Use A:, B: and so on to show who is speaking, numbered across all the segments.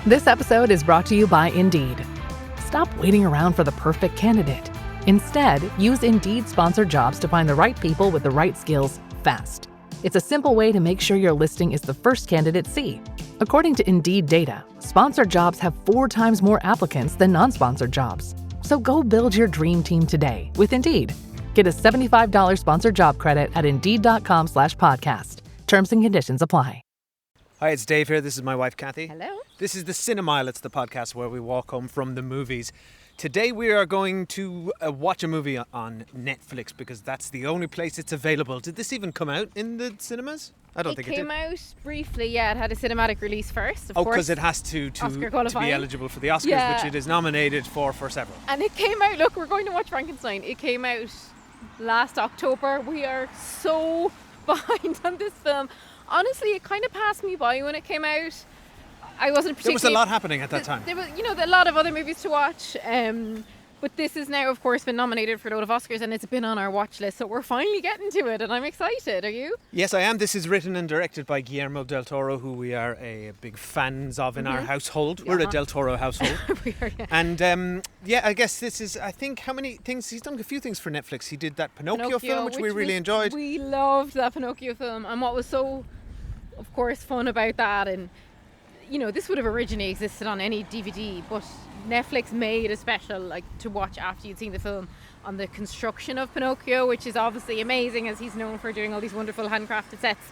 A: This episode is brought to you by Indeed. Stop waiting around for the perfect candidate. Instead, use Indeed sponsored jobs to find the right people with the right skills fast. It's a simple way to make sure your listing is the first candidates see. According to Indeed data, sponsored jobs have 4 times more applicants than non-sponsored jobs. So go build your dream team today with Indeed. Get a $75 sponsored job credit at Indeed.com/podcast. Terms and conditions apply.
B: Hi, it's Dave here. This is my wife, Kathy.
C: Hello.
B: This is the Cinemile. It's the podcast where we walk home from the movies. Today we are going to watch a movie on Netflix because that's the only place it's available. Did this even come out in the cinemas? I don't think it did.
C: It came out briefly, yeah. It had a cinematic release first, of course.
B: Because it has to be eligible for the Oscars, which it is nominated for several.
C: And it came out, look, we're going to watch Frankenstein. It came out last October. We are so behind on this film. Honestly, it kind of passed me by when it came out. I wasn't particularly...
B: There was a lot happening at that time.
C: There was, a lot of other movies to watch. But this has now, of course, been nominated for a load of Oscars and it's been on our watch list. So we're finally getting to it and I'm excited. Are you?
B: Yes, I am. This is written and directed by Guillermo del Toro, who we are big fans of in our household. We're a Del Toro household.
C: We are, yeah.
B: And I guess this is, I think, how many things? He's done a few things for Netflix. He did that Pinocchio film, which we really enjoyed.
C: We loved that Pinocchio film. And what was so, of course, fun about that, and this would have originally existed on any DVD, but Netflix made a special to watch after you'd seen the film on the construction of Pinocchio, which is obviously amazing as he's known for doing all these wonderful handcrafted sets.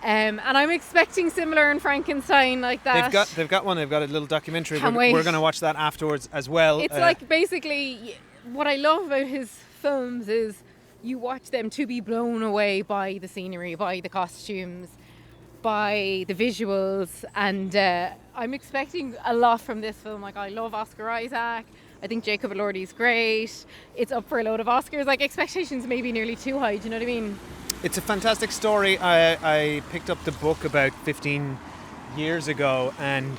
C: And I'm expecting similar in Frankenstein like that.
B: They've got one. They've got a little documentary.
C: Can't wait.
B: We're going to watch that afterwards as well.
C: It's basically what I love about his films is you watch them to be blown away by the scenery, by the costumes, by the visuals, and I'm expecting a lot from this film. I love Oscar Isaac. I think Jacob Elordi's great. It's up for a load of Oscars. Expectations may be nearly too high. Do you know what I mean?
B: It's a fantastic story. I picked up the book about 15 years ago, and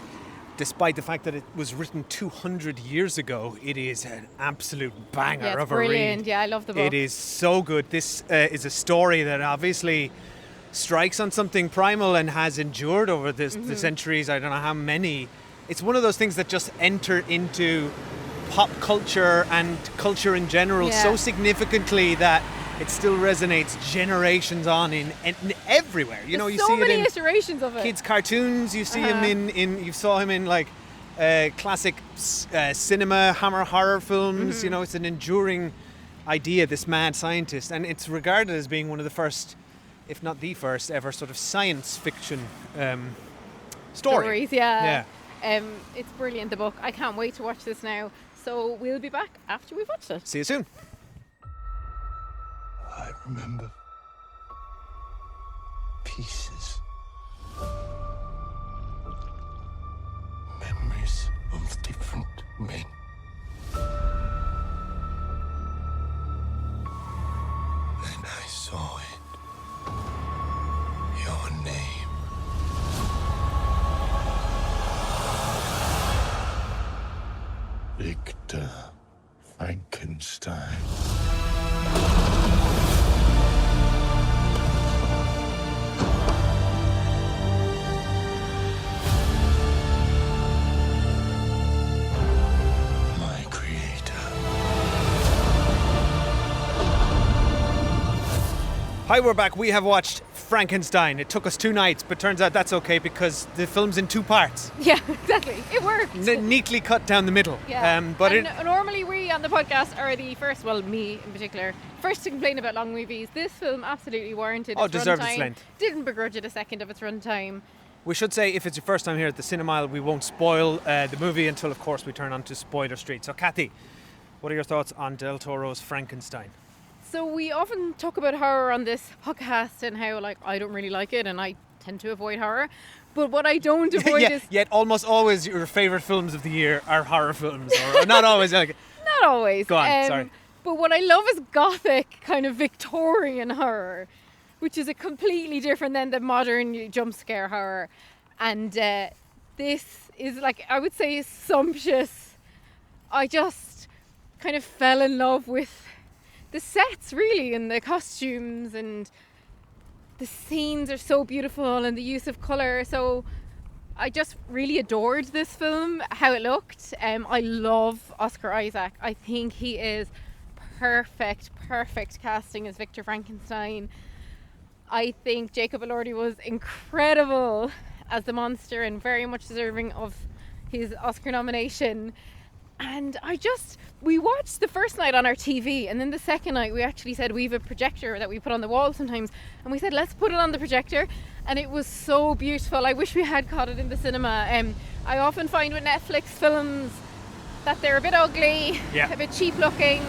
B: despite the fact that it was written 200 years ago, it is an absolute banger of a read.
C: Brilliant. Yeah, I love the book.
B: It is so good. This is a story that obviously strikes on something primal and has endured over the centuries. I don't know how many. It's one of those things that just enter into pop culture and culture in general so significantly that it still resonates generations on in everywhere. You
C: see
B: so
C: many
B: it in
C: iterations of it.
B: Kids' cartoons. You see him in. You saw him in classic cinema, Hammer horror films. It's an enduring idea. This mad scientist, and it's regarded as being one of the first, if not the first ever, sort of science fiction
C: stories. Yeah. It's brilliant, the book. I can't wait to watch this now. So we'll be back after we've watched it.
B: See you soon.
D: I remember pieces. Memories of different men. And I saw it. Your name. Victor Frankenstein. My creator.
B: Hi, we're back. We have watched Frankenstein. It took us 2 nights, but turns out that's okay because the film's in 2 parts.
C: Yeah, exactly. It worked.
B: Neatly cut down the middle.
C: Yeah. Normally we on the podcast are the first, well, me in particular, first to complain about long movies. This film absolutely warranted its
B: deserved
C: runtime.
B: its length.
C: Didn't begrudge it a second of its runtime.
B: We should say, if it's your first time here at the Cinemile, we won't spoil the movie until, of course, we turn on to Spoiler Street. So, Kathy, what are your thoughts on Del Toro's Frankenstein?
C: So we often talk about horror on this podcast and how I don't really like it and I tend to avoid horror. But what I don't avoid is...
B: Yet almost always your favourite films of the year are horror films. Or not always.
C: Not always.
B: Go on, sorry.
C: But what I love is gothic, kind of Victorian horror, which is a completely different than the modern jump scare horror. And this is I would say sumptuous. I just kind of fell in love with the sets really and the costumes, and the scenes are so beautiful and the use of colour. So I just really adored this film, how it looked. I love Oscar Isaac. I think he is perfect casting as Victor Frankenstein. I think Jacob Elordi was incredible as the monster and very much deserving of his Oscar nomination. And we watched the first night on our TV, and then the second night we actually said we have a projector that we put on the wall sometimes, and we said let's put it on the projector, and it was so beautiful. I wish we had caught it in the cinema. I often find with Netflix films that they're a bit ugly, a bit cheap looking,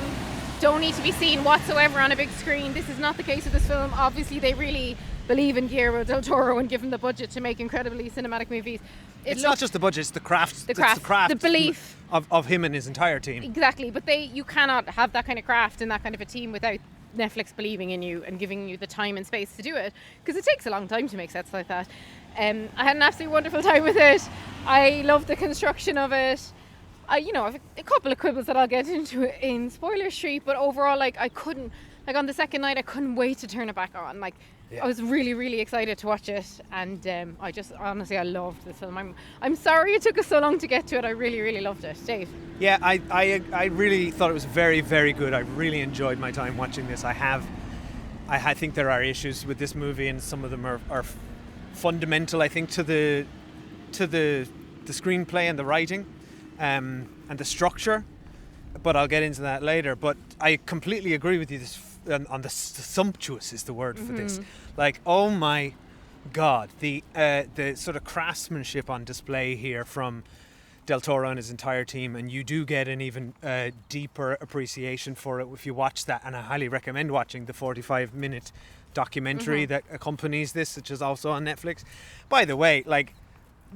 C: don't need to be seen whatsoever on a big screen. This is not the case with this film. Obviously they really believe in Guillermo del Toro and give him the budget to make incredibly cinematic movies.
B: It's not just the budget, it's the craft.
C: The belief
B: of him and his entire team.
C: Exactly, but you cannot have that kind of craft and that kind of a team without Netflix believing in you and giving you the time and space to do it, because it takes a long time to make sets like that. I had an absolutely wonderful time with it. I love the construction of it. I have a couple of quibbles that I'll get into in Spoiler Street, but overall, I couldn't, on the second night, I couldn't wait to turn it back on. I was really, really excited to watch it, and I loved this film. I'm sorry it took us so long to get to it. I really, really loved it. Dave?
B: Yeah, I really thought it was very, very good. I really enjoyed my time watching this. I think there are issues with this movie, and some of them are fundamental, I think, to the screenplay and the writing, and the structure. But I'll get into that later. But I completely agree with you. On the sumptuous is the word for this. Oh my God, the sort of craftsmanship on display here from Del Toro and his entire team, and you do get an even deeper appreciation for it if you watch that. And I highly recommend watching the 45-minute documentary that accompanies this, which is also on Netflix. By the way,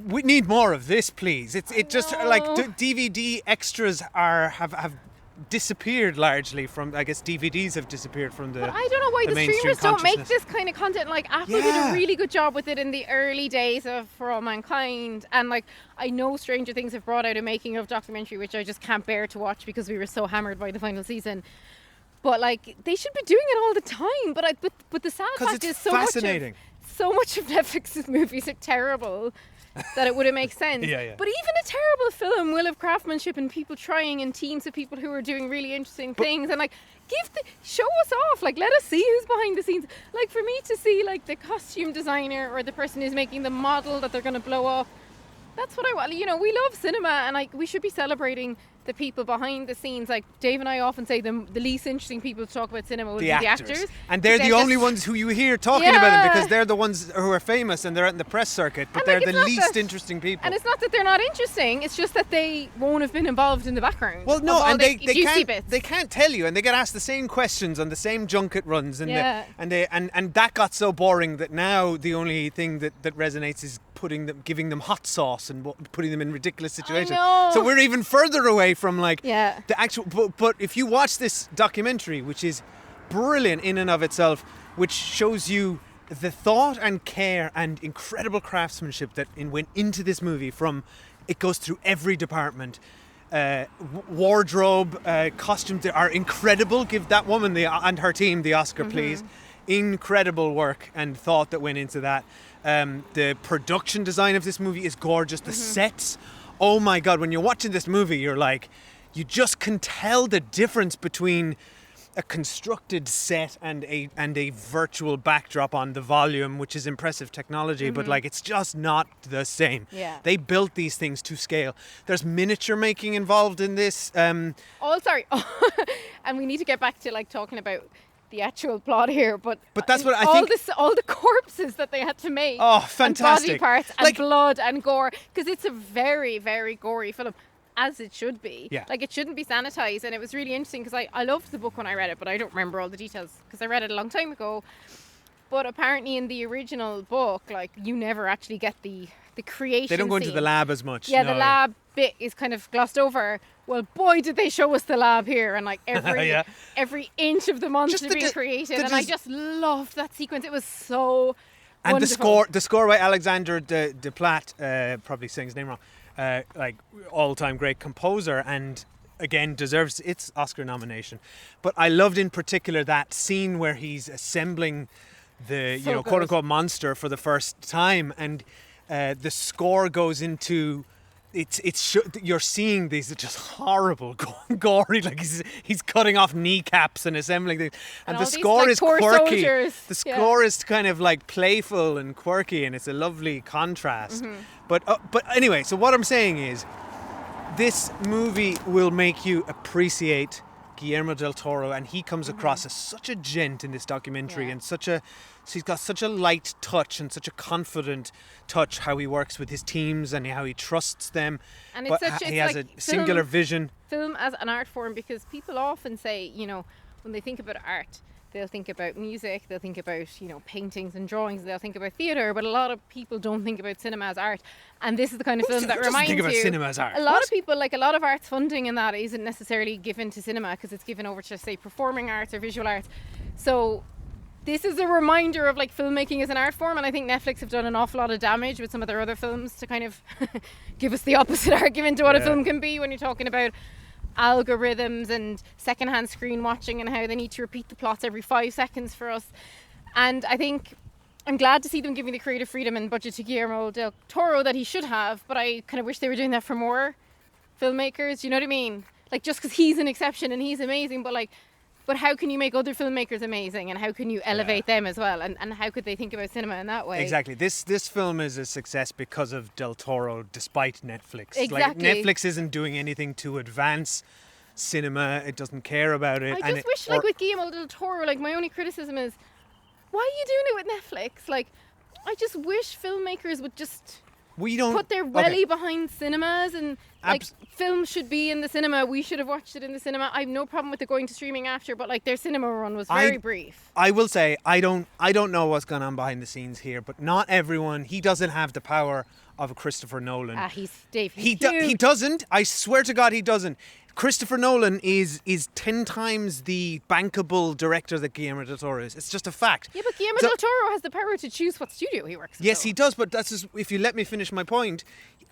B: we need more of this, please. It just DVD extras have disappeared largely from. I guess DVDs have disappeared from the.
C: But I don't know why the streamers don't make this kind of content. Apple did a really good job with it in the early days of For All Mankind, and I know Stranger Things have brought out a making of documentary, which I just can't bear to watch because we were so hammered by the final season. But they should be doing it all the time. But the sad fact is so much of Netflix's movies are terrible that it wouldn't make sense. But even a terrible film will have craftsmanship and people trying and teams of people who are doing really interesting things, and show us off. Let us see who's behind the scenes. For me to see the costume designer or the person who's making the model that they're going to blow up, that's what I want. We love cinema, and we should be celebrating the people behind the scenes. Dave and I often say the least interesting people to talk about cinema would be the actors.
B: And they're the only ones who you hear talking about them, because they're the ones who are famous and they're out in the press circuit, but they're the least interesting people.
C: And it's not that they're not interesting, it's just that they won't have been involved in the background.
B: Well, no, and they can't tell you, and they get asked the same questions on the same junket runs, and and that got so boring that now the only thing that resonates is giving them hot sauce and putting them in ridiculous situations. So we're even further away from the actual. But if you watch this documentary, which is brilliant in and of itself, which shows you the thought and care and incredible craftsmanship that went into this movie, it goes through every department. Wardrobe, costumes are incredible. Give that woman and her team the Oscar, please. Incredible work and thought that went into that. The production design of this movie is gorgeous. The sets, oh my God, when you're watching this movie, you're you just can tell the difference between a constructed set and a virtual backdrop on the volume, which is impressive technology, but it's just not the same. They built these things to scale. There's miniature making involved in this. And
C: we need to get back to talking about the actual plot here, but
B: that's what I think.
C: All the corpses that they had to make.
B: Oh, fantastic!
C: And body parts and blood and gore, because it's a very, very gory film, as it should be. It shouldn't be sanitized, and it was really interesting because I loved the book when I read it, but I don't remember all the details because I read it a long time ago. But apparently, in the original book, you never actually get the creation.
B: They don't go into
C: scene.
B: the lab as much.
C: Yeah, the lab bit is kind of glossed over. Well, boy, did they show us the lab here, and every inch of the monster being created, and I just loved that sequence. It was so
B: and
C: wonderful.
B: the score by Alexander de Platte, probably saying his name wrong, all-time great composer, and again deserves its Oscar nomination. But I loved in particular that scene where he's assembling the quote-unquote monster for the first time, and The score goes into. You're seeing these just horrible, gory, like he's cutting off kneecaps and assembling things, and the score is quirky.
C: Soldiers.
B: The score is kind of like playful and quirky, and it's a lovely contrast. But anyway, so what I'm saying is, this movie will make you appreciate Guillermo del Toro, and he comes across as such a gent in this documentary, and he's got such a light touch and such a confident touch, how he works with his teams and how he trusts them.
C: And
B: but he has
C: like
B: a singular vision.
C: Film as an art form, because people often say, when they think about art, they'll think about music, they'll think about, paintings and drawings, they'll think about theatre, but a lot of people don't think about cinema as art. And this is the kind of film that reminds you.
B: Think about cinema as art.
C: A lot of people, like a lot of arts funding and that isn't necessarily given to cinema because it's given over to, say, performing arts or visual arts. So this is a reminder of like filmmaking as an art form, and I think Netflix have done an awful lot of damage with some of their other films to kind of give us the opposite argument to what a film can be when you're talking about algorithms and secondhand screen watching and how they need to repeat the plots every 5 seconds for us. And I think I'm glad to see them giving the creative freedom and budget to Guillermo del Toro that he should have, but I kind of wish they were doing that for more filmmakers. You know what I mean? Like, just because he's an exception and he's amazing, but how can you make other filmmakers amazing, and how can you elevate them as well, and how could they think about cinema in that way?
B: Exactly. This film is a success because of Del Toro, despite Netflix.
C: Exactly.
B: Like, Netflix isn't doing anything to advance cinema. It doesn't care about it.
C: I just wish, like with Guillermo del Toro, like my only criticism is, why are you doing it with Netflix? Like, I just wish filmmakers would just put their welly behind cinemas, and like film should be in the cinema. We should have watched it in the cinema. I have no problem with it going to streaming after, but like their cinema run was very brief.
B: I will say I don't know what's going on behind the scenes here, but not everyone. He doesn't have the power of a Christopher Nolan.
C: He's Dave.
B: He doesn't. I swear to God, he doesn't. Christopher Nolan is 10 times the bankable director that Guillermo del Toro is. It's just a fact.
C: Yeah, but Guillermo del Toro has the power to choose what studio he works with.
B: Yes, he does, but that's just, if you let me finish my point,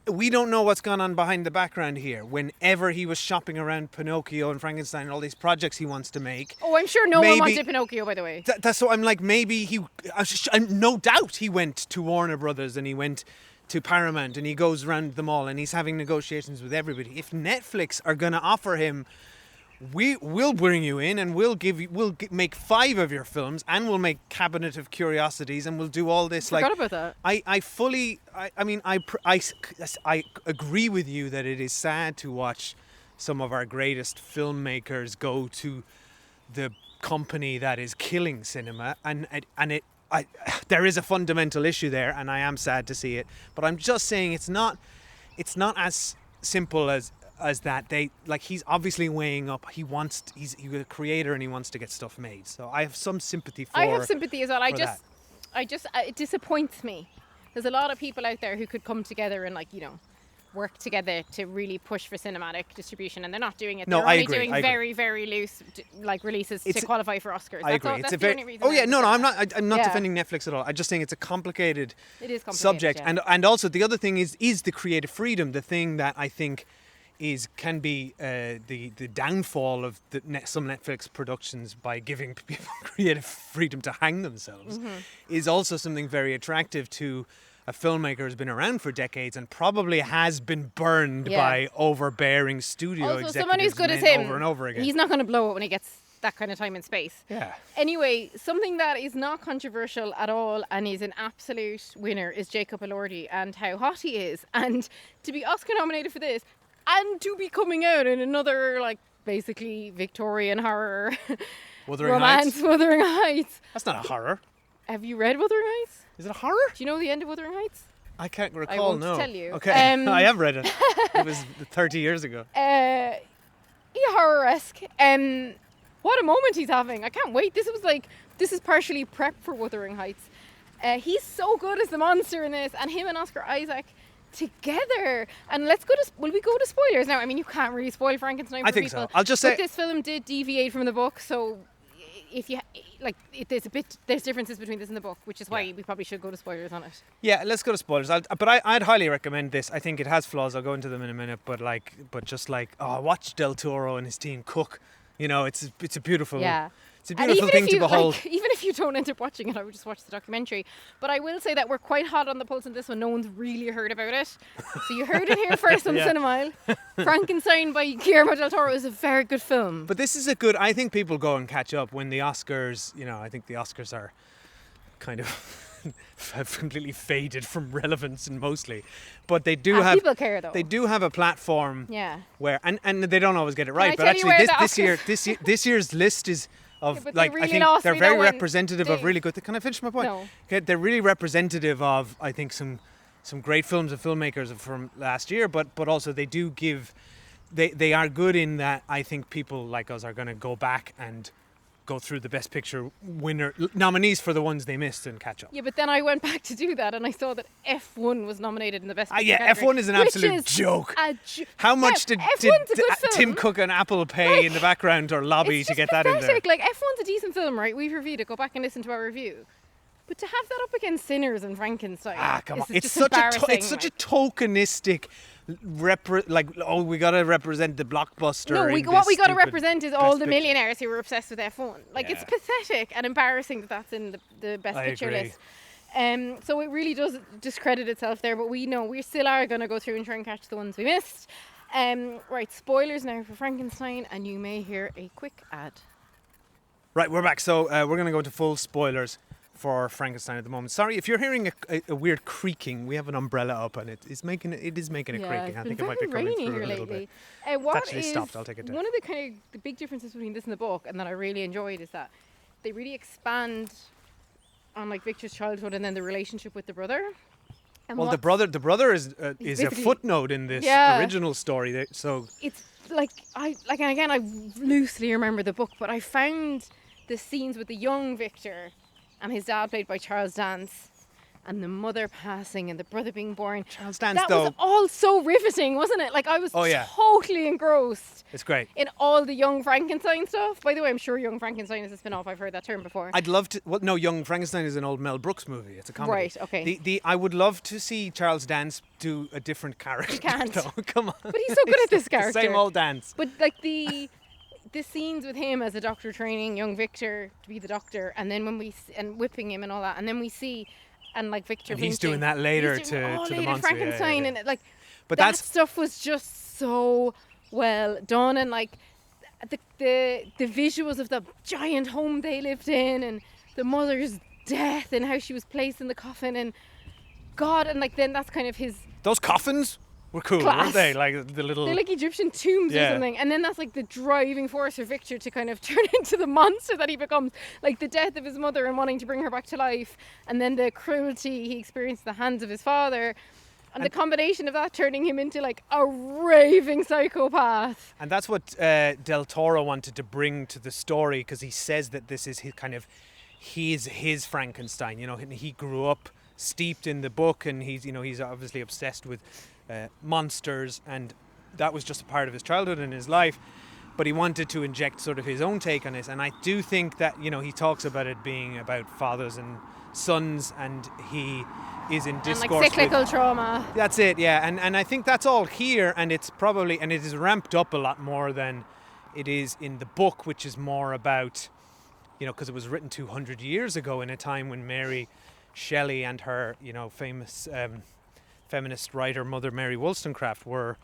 B: we don't know what's gone on behind the background here. Whenever he was shopping around Pinocchio and Frankenstein and all these projects he wants to make.
C: Oh, I'm sure no one wanted Pinocchio, by the way.
B: That's so I'm like, maybe no doubt he went to Warner Brothers and he went to Paramount and he goes around them all and he's having negotiations with everybody. If Netflix are going to offer him, we'll bring you in and we'll make 5 of your films and we'll make Cabinet of Curiosities and we'll do all this.
C: I forgot about that.
B: I agree with you that it is sad to watch some of our greatest filmmakers go to the company that is killing cinema, and there is a fundamental issue there, and I am sad to see it. But I'm just saying it's not as simple as that. He's obviously weighing up. He's a creator and he wants to get stuff made. So I have some sympathy for.
C: I have sympathy as well. It disappoints me. There's a lot of people out there who could come together and work together to really push for cinematic distribution, and they're not doing it. They're only doing very, very loose releases to qualify for Oscars.
B: I agree.
C: That's the only reason.
B: I'm not defending Netflix at all. I'm just saying it's a complicated subject,
C: yeah.
B: and also the other thing is the creative freedom. The thing that I think can be the downfall of some Netflix productions by giving people creative freedom to hang themselves is also something very attractive to a filmmaker who's been around for decades and probably has been burned by overbearing studio executives
C: someone who's good as him,
B: over and over again.
C: He's not going to blow it when he gets that kind of time and space.
B: Yeah.
C: Anyway, something that is not controversial at all and is an absolute winner is Jacob Elordi and how hot he is. And to be Oscar nominated for this and to be coming out in another basically Victorian horror romance, Wuthering Heights.
B: That's not a horror.
C: Have you read Wuthering Heights?
B: Is it a horror?
C: Do you know the end of Wuthering Heights?
B: I can't recall.
C: I won't
B: no.
C: tell you.
B: Okay, I have read it. It was 30 years ago.
C: Horror-esque. What a moment he's having! I can't wait. This is partially prep for Wuthering Heights. He's so good as the monster in this, and him and Oscar Isaac together. And will we go to spoilers now? I mean, you can't really spoil Frankenstein for
B: I think
C: people.
B: so. I'll just say
C: this film did deviate from the book, so if you there's differences between this and the book, which is why we probably should go to spoilers on it.
B: Yeah, let's go to spoilers. I'd highly recommend this. I think it has flaws. I'll go into them in a minute. But watch Del Toro and his team cook. It's a beautiful It's a
C: And
B: beautiful thing to behold.
C: even if you don't end up watching it, I would just watch the documentary. But I will say that we're quite hot on the pulse on this one. No one's really heard about it. So you heard it here first on
B: Yeah.
C: Cinemile. Frankenstein by Guillermo del Toro is a very good film.
B: But this is a good. I think people go and catch up when the Oscars. I think the Oscars are kind of have completely faded from relevance, and mostly, but they do have.
C: People care though.
B: They do have a platform.
C: Yeah.
B: Where and they don't always get it
C: I
B: right. But
C: tell you
B: actually,
C: where
B: this year's list is of
C: Yeah, but they
B: like I
C: really
B: think
C: lost
B: they're
C: me
B: very
C: though when
B: representative of
C: they-
B: really good. Can I finish my point?
C: No.
B: Okay, they're really representative of I think some great films of filmmakers from last year, but also they do give. They are good in that I think people like us are going to go back and go through the Best Picture nominees for the ones they missed and catch up.
C: Yeah, but then I went back to do that and I saw that F1 was nominated in the Best Picture
B: Yeah,
C: category,
B: F1 is an
C: which
B: absolute
C: is
B: joke.
C: a
B: How much
C: Now,
B: did
C: F1's a good
B: Tim
C: film.
B: Cook and Apple pay in the background or lobby
C: It's
B: to
C: just
B: get that in there?
C: pathetic. Like F1's a decent film, right? We've reviewed it. Go back and listen to our review. But to have that up against Sinners and Frankenstein,
B: Come on!
C: is
B: It's
C: just
B: such
C: embarrassing,
B: it's such a
C: like.
B: tokenistic, we gotta represent the blockbuster.
C: No,
B: in
C: what
B: this
C: we got to
B: stupid
C: represent is all
B: Best
C: the
B: Picture.
C: millionaires who were obsessed with F1. Like, it's
B: Yeah.
C: pathetic and embarrassing that that's in the Best
B: I
C: Picture
B: agree.
C: list. So it really does discredit itself there, but we know we still are going to go through and try and catch the ones we missed. Right, spoilers now for Frankenstein, and you may hear a quick ad.
B: Right, we're back. So we're gonna go into full spoilers for Frankenstein at the moment. Sorry if you're hearing a weird creaking. We have an umbrella up and it is making a creaking. I think it might be coming
C: rainy
B: through
C: here
B: a little
C: lately.
B: bit.
C: What
B: actually
C: is
B: stopped. I'll take it down.
C: one of the big differences between this and the book, and that I really enjoyed, is that they really expand on like Victor's childhood and then the relationship with the brother. And
B: Well, the
C: what's-
B: brother is a
C: basically-
B: footnote in this
C: Yeah.
B: original story. So
C: It's like and again I loosely remember the book, but I found the scenes with the young Victor and his dad, played by Charles Dance, and the mother passing and the brother being born.
B: Charles Dance,
C: That
B: though,
C: was all so riveting, wasn't it? Like, I was
B: Oh, yeah.
C: totally engrossed
B: it's great.
C: in all the Young Frankenstein stuff. By the way, I'm sure Young Frankenstein is a spin-off. I've heard that term before.
B: I'd love to. Well, no, Young Frankenstein is an old Mel Brooks movie. It's a comedy.
C: Right, okay.
B: I would love to see Charles Dance do a different character.
C: can't.
B: though. Come on.
C: But he's so good at this
B: The
C: character.
B: same old dance.
C: But like the scenes with him as a doctor training young Victor to be the doctor, and then and whipping him and all that, and then we see, and like Victor,
B: And he's
C: flinching.
B: doing that later
C: He's doing
B: to
C: all
B: the
C: later
B: monster. Yeah,
C: Frankenstein,
B: yeah.
C: and like
B: But
C: that
B: that's
C: stuff was just so well done, and like the visuals of the giant home they lived in, and the mother's death, and how she was placed in the coffin, and God, and like then that's kind of his.
B: those coffins were cool,
C: Class.
B: weren't they? Like the little.
C: They're like Egyptian tombs or
B: Yeah.
C: something. And then that's like the driving force for Victor to kind of turn into the monster that he becomes. Like the death of his mother and wanting to bring her back to life. And then the cruelty he experienced at the hands of his father. And the combination of that turning him into like a raving psychopath.
B: And that's what Del Toro wanted to bring to the story, because he says that this is his Frankenstein. You know, he grew up steeped in the book, and he's obviously obsessed with monsters, and that was just a part of his childhood and his life. But he wanted to inject sort of his own take on this, and I do think that he talks about it being about fathers and sons, and he is in
C: And
B: discourse
C: like cyclical trauma.
B: That's it, yeah, and I think that's all here, and it is ramped up a lot more than it is in the book, which is more about, because it was written 200 years ago in a time when Mary Shelley and her, famous feminist writer mother Mary Wollstonecraft were,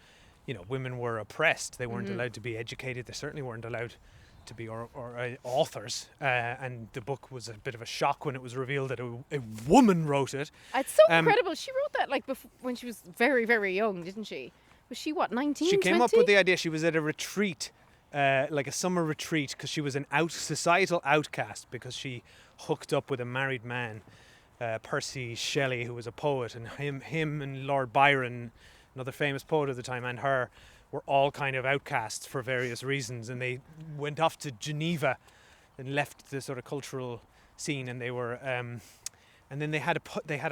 B: women were oppressed. They weren't allowed to be educated. They certainly weren't allowed to be authors, and the book was a bit of a shock when it was revealed that a woman wrote it.
C: It's so incredible. She wrote that like when she was very, very young, didn't she? Was she what, 19,
B: She came
C: 20?
B: up with the idea. She was at a retreat, like a summer retreat, because she was an societal outcast because she hooked up with a married man, Percy Shelley, who was a poet, and him and Lord Byron, another famous poet of the time, and her were all kind of outcasts for various reasons, and they went off to Geneva and left the sort of cultural scene, and they were and then they had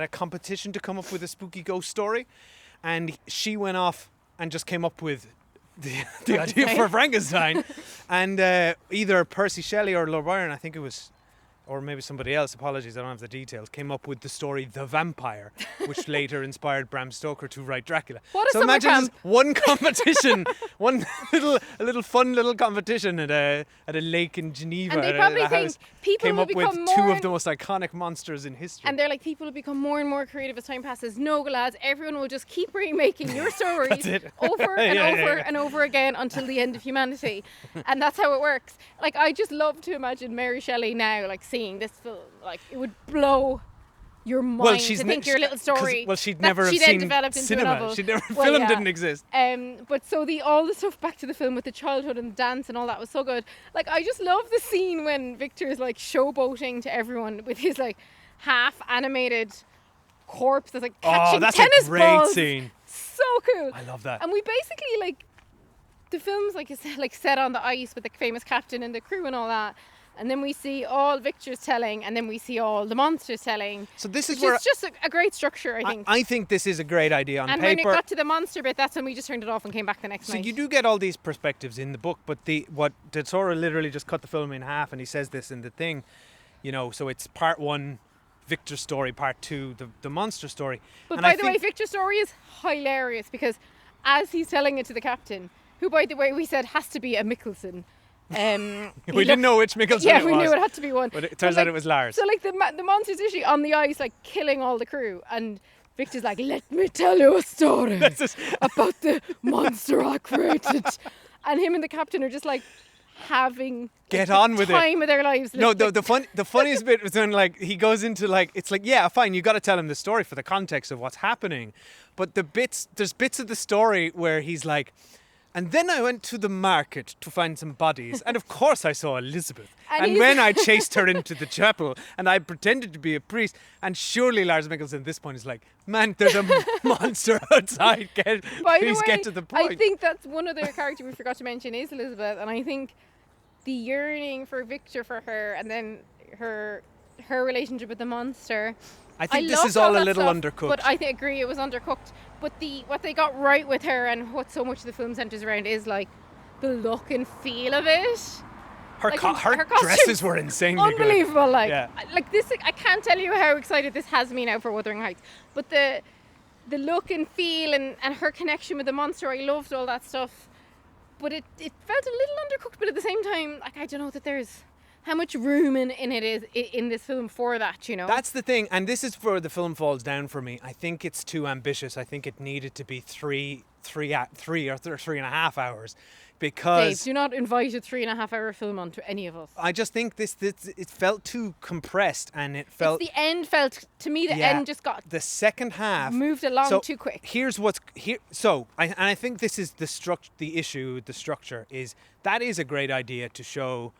B: a competition to come up with a spooky ghost story, and she went off and just came up with the idea for Frankenstein, and either Percy Shelley or Lord Byron, I think it was or maybe somebody else, apologies, I don't have the details, came up with the story The Vampire, which later inspired Bram Stoker to write Dracula.
C: What a
B: so
C: summer
B: imagine
C: camp.
B: this one competition, a little fun little competition at a lake in Geneva.
C: And they
B: at
C: probably
B: a
C: think
B: house,
C: people
B: came
C: will
B: up with
C: become
B: two
C: more
B: of the most iconic monsters in history.
C: And they're like, people will become more and more creative as time passes. No, lads, everyone will just keep remaking your stories
B: That's it.
C: over and
B: Yeah,
C: over
B: yeah.
C: and over again until the end of humanity. And that's how it works. Like, I just love to imagine Mary Shelley now, like, seeing this film. Like, it would blow your mind to think your little story.
B: She'd
C: that
B: never
C: she
B: have
C: then
B: seen
C: developed into
B: cinema.
C: a novel.
B: Film
C: yeah.
B: didn't exist.
C: But so all the stuff back to the film with the childhood and the dance and all that was so good. Like, I just love the scene when Victor is like showboating to everyone with his like half animated corpse that's like catching
B: that's
C: tennis
B: a great
C: balls.
B: scene.
C: So cool.
B: I love that.
C: And we basically like the film's like set on the ice with the famous captain and the crew and all that. And then we see all Victor's telling, and then we see all the monsters telling.
B: So this is
C: which
B: where
C: is just a great structure, I think.
B: I think this is a great idea on
C: and
B: paper.
C: when it got to the monster bit, that's when we just turned it off and came back the next
B: So
C: night.
B: you do get all these perspectives in the book, but what Toro literally just cut the film in half, and he says this in the thing, you know. So it's part one, Victor's story, part two, the monster story.
C: But
B: and
C: by the way, Victor's story is hilarious because as he's telling it to the captain, who by the way we said has to be a Mickelson.
B: we didn't know which Mickelson
C: yeah,
B: it was.
C: we knew it had to be one.
B: But it turns out it was Lars.
C: So like the monster's usually on the ice, like killing all the crew, and Victor's like, "Let me tell you a story about the monster I created," and him and the captain are just like having
B: Get
C: the
B: on with it.
C: time of their lives.
B: No, the funniest bit was when like he goes into like it's like yeah fine you got to tell him the story for the context of what's happening, but there's bits of the story where he's like, and then I went to the market to find some bodies, and of course I saw Elizabeth, and when I chased her into the chapel, and I pretended to be a priest, and surely Lars Mikkelsen at this point is like, man, there's a monster outside. Please get to the point.
C: I think that's one other character we forgot to mention is Elizabeth, and I think the yearning for Victor for her, and then her relationship with the monster.
B: I think this is all a little undercooked.
C: But I agree it was undercooked. But what they got right with her and what so much of the film centres around is like the look and feel of it.
B: Her
C: Like,
B: her
C: her costumes,
B: dresses were insanely good.
C: Unbelievable. Like,
B: Yeah.
C: like this, I can't tell you how excited this has me now for Wuthering Heights. But the look and feel and her connection with the monster, I loved all that stuff. But it felt a little undercooked, but at the same time, like I don't know that there's how much room in it is in this film for that, you know.
B: That's the thing, and this is where the film falls down for me. I think it's too ambitious. I think it needed to be three or 3.5 hours, because
C: Dave, do not invite a 3.5 hour film onto any of us.
B: I just think this it felt too compressed, and it felt
C: The end felt to me. The end just got
B: the second half
C: moved along too quick.
B: Here's what's here. So I think this is the structure is that is a great idea to show.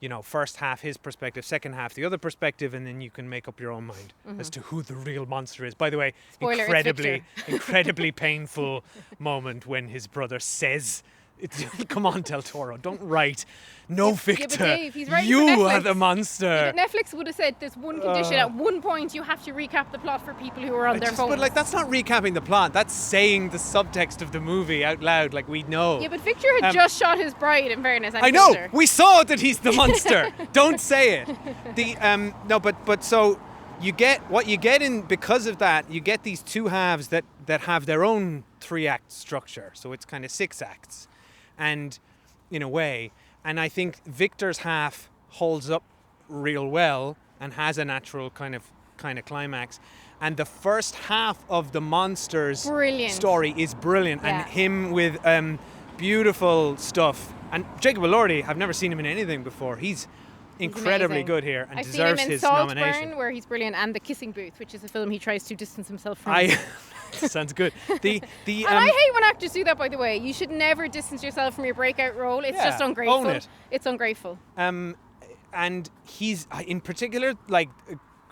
B: You know, first half his perspective, second half the other perspective, and then you can make up your own mind as to who the real monster is. By the way,
C: Spoiler, it's
B: incredibly painful moment when his brother says, "Come on, Del Toro, don't write. No, Victor,
C: but Dave, he's writing
B: you
C: for
B: are
C: Netflix.
B: the monster."
C: Yeah, but Netflix would have said there's one condition. At one point, you have to recap the plot for people who are on their phones.
B: But like, that's not recapping the plot. That's saying the subtext of the movie out loud, like we know.
C: Yeah, but Victor had just shot his bride. In fairness, and
B: I know.
C: sister.
B: We saw that he's the monster. Don't say it. No, but so you get what you get in because of that. You get these two halves that have their own 3-act structure. So it's kind of 6 acts, and in a way, and I think Victor's half holds up real well and has a natural kind of climax. And the first half of the monsters
C: Brilliant.
B: story is brilliant,
C: Yeah.
B: and him with beautiful stuff. And Jacob Elordi, I've never seen him in anything before. He's incredibly
C: amazing.
B: good here and
C: I've
B: deserves
C: seen him in
B: his
C: Saltburn,
B: nomination.
C: where he's brilliant, and The Kissing Booth, which is a film he tries to distance himself from.
B: Sounds good. The
C: And I hate when actors do that, by the way. You should never distance yourself from your breakout role. It's
B: Yeah,
C: just ungrateful.
B: own it.
C: It's ungrateful.
B: and he's in particular, like,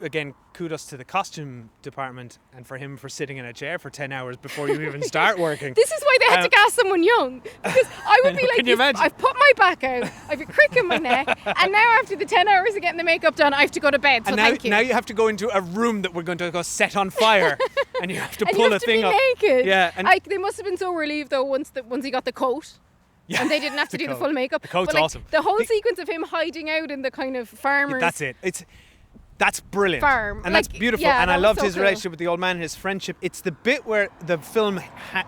B: again, kudos to the costume department and for him for sitting in a chair for 10 hours before you even start working.
C: This is why they had to cast someone young. Because I would be like,
B: Can you imagine?
C: I've put my back out, I've a crick in my neck, and now after the 10 hours of getting the makeup done, I have to go to bed. So
B: And
C: thank you.
B: now you have to go into a room that we're going to go set on fire, and you have to
C: and
B: pull
C: you have
B: a
C: to
B: thing
C: be
B: up.
C: naked.
B: Yeah, and
C: Like, they must have been so relieved though once he got the coat. and they didn't have to do the
B: coat.
C: full makeup.
B: The coat's
C: but, like,
B: awesome.
C: The whole sequence of him hiding out in the kind of farmer's
B: That's it. That's brilliant.
C: farm.
B: And that's
C: Like,
B: beautiful.
C: yeah,
B: and I
C: that was
B: loved
C: so
B: his
C: cool.
B: relationship with the old man, his friendship. It's the bit where the film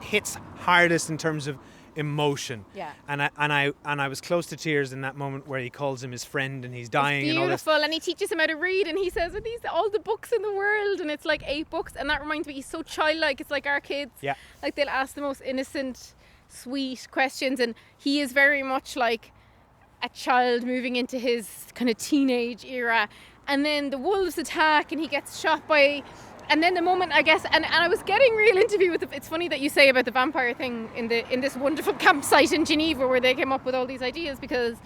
B: hits hardest in terms of emotion.
C: Yeah.
B: And I was close to tears in that moment where he calls him his friend and he's dying
C: It's
B: and all this.
C: beautiful, and he teaches him how to read, and he says, "Are these all the books in the world?" And it's like 8 books, and that reminds me, he's so childlike. It's like our kids.
B: Yeah.
C: Like they'll ask the most innocent, sweet questions, and he is very much like a child moving into his kind of teenage era. And then the wolves attack, and he gets shot by. And then the moment, I guess, and I was getting real interview with it's funny that you say about the vampire thing in this wonderful campsite in Geneva where they came up with all these ideas, because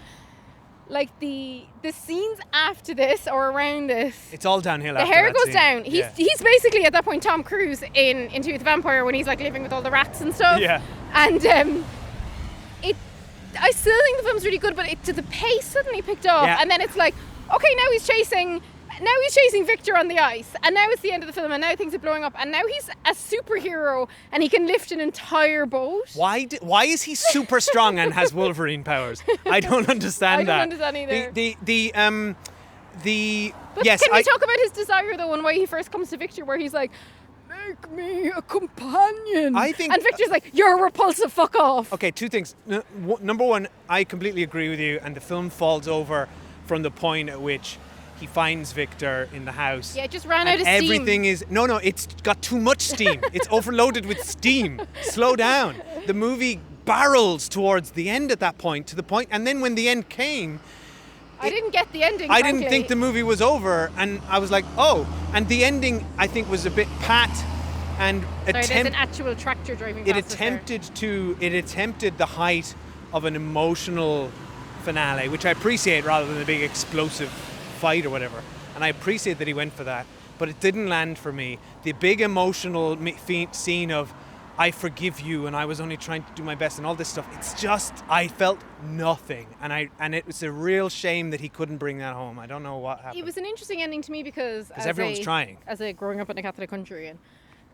C: like the scenes after this or around this,
B: It's all downhill
C: the
B: after
C: hair
B: that
C: goes
B: scene.
C: down.
B: Yeah.
C: He's basically at that point Tom Cruise in Interview with the Vampire when he's like living with all the rats and stuff.
B: Yeah.
C: And I still think the film's really good, but the pace suddenly picked up,
B: Yeah.
C: and then it's like, okay, now he's chasing Victor on the ice, and now it's the end of the film, and now things are blowing up, and now he's a superhero, and he can lift an entire boat.
B: Why is he super strong and has Wolverine powers? I don't understand
C: I don't
B: that.
C: understand either. But
B: yes.
C: can we talk about his desire though, and why he first comes to Victor, where he's like, "Make me a companion."
B: I think-
C: and Victor's like, "You're repulsive. Fuck off."
B: Okay, 2 things. Number one, I completely agree with you, and the film falls over from the point at which he finds Victor in the house.
C: Yeah, it just ran
B: and
C: out of steam.
B: Everything is no, it's got too much steam. It's overloaded with steam. Slow down. The movie barrels towards the end at that point, to the point, and then when the end came,
C: I didn't get the ending.
B: I didn't
C: frankly.
B: think the movie was over, and I was like, oh. And the ending, I think, was a bit pat, and
C: Sorry, there's an actual tractor driving
B: it
C: past us there.
B: attempted the height of an emotional finale, which I appreciate, rather than a big explosive fight or whatever. And I appreciate that he went for that, but it didn't land for me. The big emotional scene of "I forgive you" and "I was only trying to do my best" and all this stuff, it's just, I felt nothing, and it was a real shame that he couldn't bring that home. I don't know what happened.
C: It was an interesting ending to me because
B: everyone's trying.
C: As a growing up in a Catholic country, and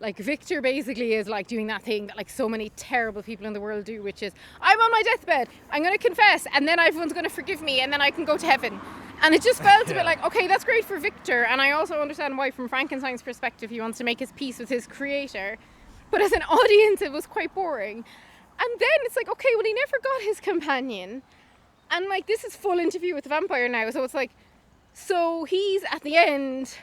C: like Victor basically is like doing that thing that like so many terrible people in the world do, which is, I'm on my deathbed, I'm going to confess, and then everyone's going to forgive me, and then I can go to heaven. And it just felt a bit like, okay, that's great for Victor, and I also understand why from Frankenstein's perspective he wants to make his peace with his creator, but as an audience it was quite boring. And then it's like, okay, well, he never got his companion, and like this is full Interview with the Vampire now, so it's like, so he's at the end.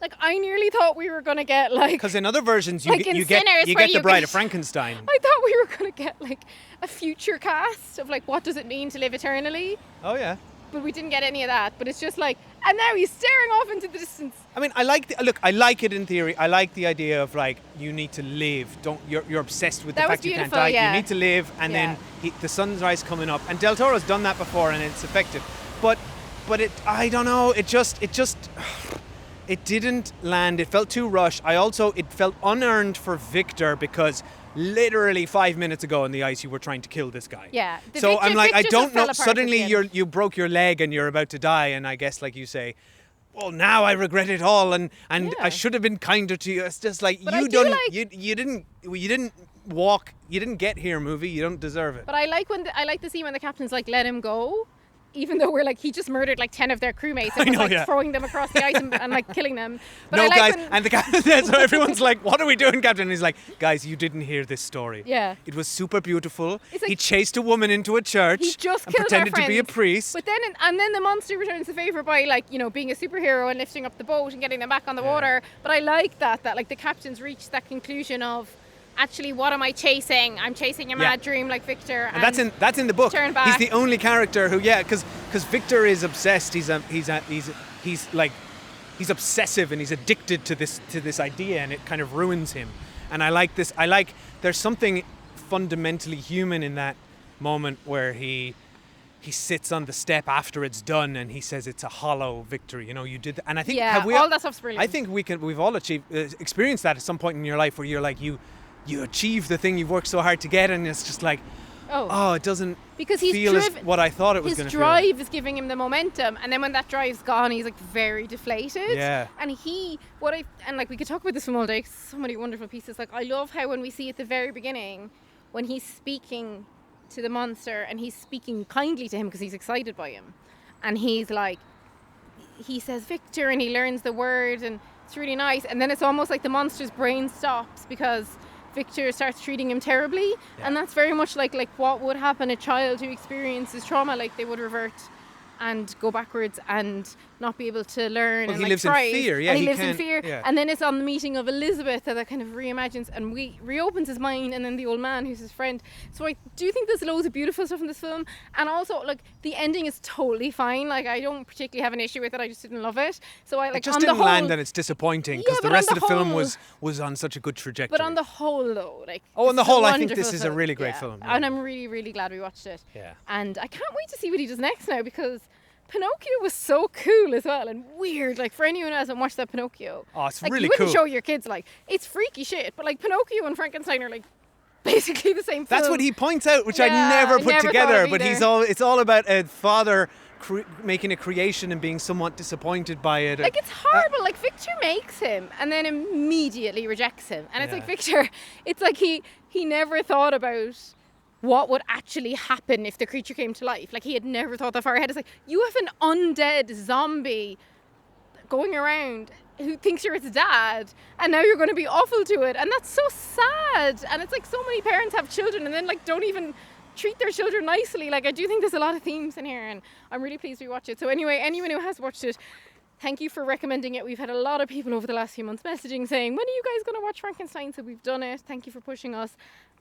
C: Like, I nearly thought we were going to get, like...
B: Because in other versions, you
C: like
B: get
C: in
B: you get
C: Sinners,
B: you
C: where
B: get
C: you
B: the Bride
C: get-
B: of Frankenstein.
C: I thought we were going to get, like, a future cast of, like, what does it mean to live eternally?
B: Oh yeah.
C: But we didn't get any of that. But it's just like... And now he's staring off into the distance.
B: I mean, I like it in theory. I like the idea of, like, you need to live. You're obsessed with the
C: That was
B: fact you can't
C: beautiful,
B: die.
C: yeah.
B: You need to live, and
C: Yeah.
B: then the sunrise coming up. And Del Toro's done that before, and it's effective. But it, I don't know. It just it didn't land. It felt too rushed. It felt unearned for Victor, because literally 5 minutes ago on the ice you were trying to kill this guy.
C: Yeah.
B: So I'm like, I
C: Victor
B: don't
C: just fell
B: know.
C: apart at
B: Suddenly
C: the end.
B: you broke your leg and you're about to die, and I guess, like you say, well, now I regret it all, and
C: Yeah.
B: I should have been kinder to you. It's just like,
C: But I
B: you
C: do
B: didn't
C: like-
B: you didn't walk, you didn't get here, movie. You don't deserve it.
C: But I like the scene when the captain's like, let him go. Even though we're like, he just murdered like 10 of their crewmates and
B: I
C: was
B: know,
C: like
B: yeah.
C: throwing them across the ice and like killing them. But
B: No,
C: I like
B: guys,
C: when-
B: and the guy, so everyone's like, "What are we doing, Captain?" And he's like, "Guys, you didn't hear this story.
C: Yeah.
B: It was super beautiful.
C: It's like-
B: He chased a woman into a church
C: He just
B: and
C: killed
B: pretended
C: our
B: to be a
C: friends.
B: priest."
C: But then, and then the monster returns the favor by, like, you know, being a superhero and lifting up the boat and getting them back on the water. But I like that like the captain's reached that conclusion of, actually, what am I chasing? I'm chasing a mad dream like Victor.
B: And that's in the book.
C: turn back.
B: He's the only character who, because Victor is obsessed. He's obsessive, and he's addicted to this idea, and it kind of ruins him. And I like this. There's something fundamentally human in that moment where he sits on the step after it's done, and he says it's a hollow victory. You know, you did. And I think
C: all that stuff's brilliant.
B: I think we've all experienced that at some point in your life, where you're like, you achieve the thing you've worked so hard to get, and it's just like, oh, it doesn't
C: because he's
B: feel as what I thought it was going to
C: his
B: feel.
C: drive is giving him the momentum, and then when that drive's gone, he's like very deflated.
B: Yeah.
C: And like we could talk about this film all day, 'cause so many wonderful pieces. Like, I love how when we see at the very beginning, when he's speaking to the monster, and he's speaking kindly to him because he's excited by him. And he's like, he says Victor, and he learns the word, and it's really nice. And then it's almost like the monster's brain stops because Victor starts treating him terribly.
B: Yeah.
C: And that's very much like what would happen a child who experiences trauma, like they would revert and go backwards and not be able to learn.
B: Well,
C: and
B: he
C: like
B: lives in
C: thrive.
B: fear, yeah,
C: And he
B: he
C: lives in
B: can't-
C: fear.
B: yeah.
C: And then it's on the meeting of Elizabeth that kind of reimagines and reopens his mind, and then the old man who's his friend. So I do think there's loads of beautiful stuff in this film, and also like the ending is totally fine. Like I don't particularly have an issue with it. I just didn't love it. So I like
B: It just
C: on
B: didn't
C: the whole,
B: land, and it's disappointing because
C: Yeah,
B: the
C: but
B: rest
C: on
B: of the
C: the
B: film
C: whole-
B: was on such a good trajectory.
C: But on the whole, though, like
B: Oh, on the
C: it's a
B: whole, I think
C: wonderful
B: this is a
C: film.
B: really great
C: Yeah.
B: film,
C: And
B: yeah.
C: I'm really, really glad we watched it.
B: Yeah.
C: And I can't wait to see what he does next now, because Pinocchio was so cool as well and weird. Like for anyone who hasn't watched that Pinocchio,
B: Oh, it's
C: like,
B: really
C: you wouldn't
B: cool.
C: show your kids, like it's freaky shit. But like Pinocchio and Frankenstein are like basically the same film.
B: That's what he points out, which I
C: Yeah,
B: never
C: I
B: put
C: never thought
B: together.
C: of
B: But
C: either.
B: it's all about a father making a creation and being somewhat disappointed by it.
C: Like it's horrible. Like Victor makes him and then immediately rejects him, and it's like
B: Yeah.
C: Victor. It's like he never thought about what would actually happen if the creature came to life. Like he had never thought that far ahead. It's like you have an undead zombie going around who thinks you're its dad, and now you're going to be awful to it, and that's so sad. And it's like so many parents have children and then like don't even treat their children nicely. Like I do think there's a lot of themes in here, and I'm really pleased we watched it. So anyway, anyone who has watched it, thank you for recommending it. We've had a lot of people over the last few months messaging saying, when are you guys going to watch Frankenstein? So we've done it. Thank you for pushing us,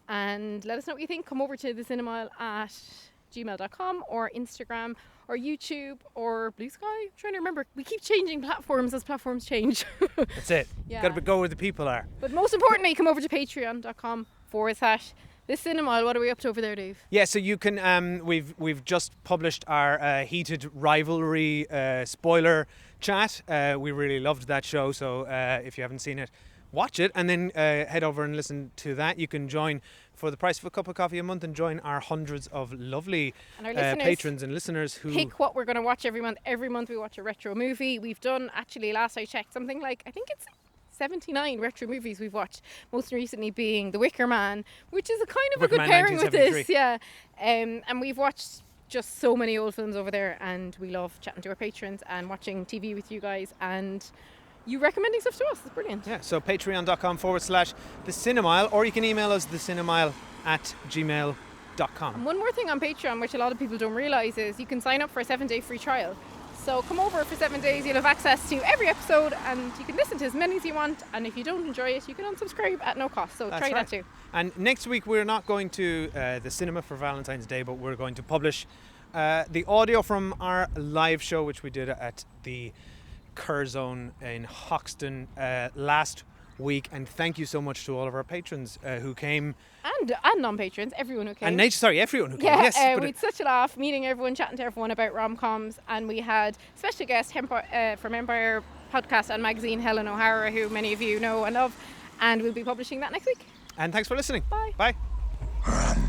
C: and let us know what you think. Come over to thecinema@gmail.com or Instagram or YouTube or Blue Sky. I'm trying to remember. We keep changing platforms as platforms change.
B: That's it.
C: Yeah.
B: Got to go where the people are.
C: But most importantly, come over to patreon.com/thiscinema. What are we up to over there, Dave?
B: Yeah, so you can. We've just published our heated rivalry spoiler chat. We really loved that show. So if you haven't seen it, watch it and then head over and listen to that. You can join for the price of a cup of coffee a month and join our hundreds of lovely
C: And our listeners
B: patrons and listeners who
C: pick what we're going to watch every month. Every month we watch a retro movie. We've done, actually, last I checked, something like, I think it's 79 retro movies we've watched. Most recently being The Wicker Man, which is a kind of a
B: Wicker
C: good
B: Man,
C: pairing with this.
B: 1973.
C: Yeah. And we've watched just so many old films over there, and we love chatting to our patrons and watching TV with you guys, and you recommending stuff to us. It's brilliant.
B: Yeah, so patreon.com/thecinemaile, or you can email us thecinemaile@gmail.com.
C: And one more thing on Patreon, which a lot of people don't realise, is you can sign up for a 7-day free trial. So come over for 7 days, you'll have access to every episode, and you can listen to as many as you want, and if you don't enjoy it, you can unsubscribe at no cost. So
B: That's
C: try
B: right.
C: that too.
B: And next week we're not going to the cinema for Valentine's Day, but we're going to publish the audio from our live show, which we did at the Curzone in Hoxton last week. And thank you so much to all of our patrons who came.
C: And non-patrons, everyone who came.
B: And everyone who came.
C: Yeah,
B: Yes, but
C: we had such a laugh meeting everyone, chatting to everyone about rom-coms, and we had special guest from Empire Podcast and Magazine, Helen O'Hara, who many of you know and love, and we'll be publishing that next week.
B: and thanks for listening.
C: Bye.
B: Bye.
D: Run.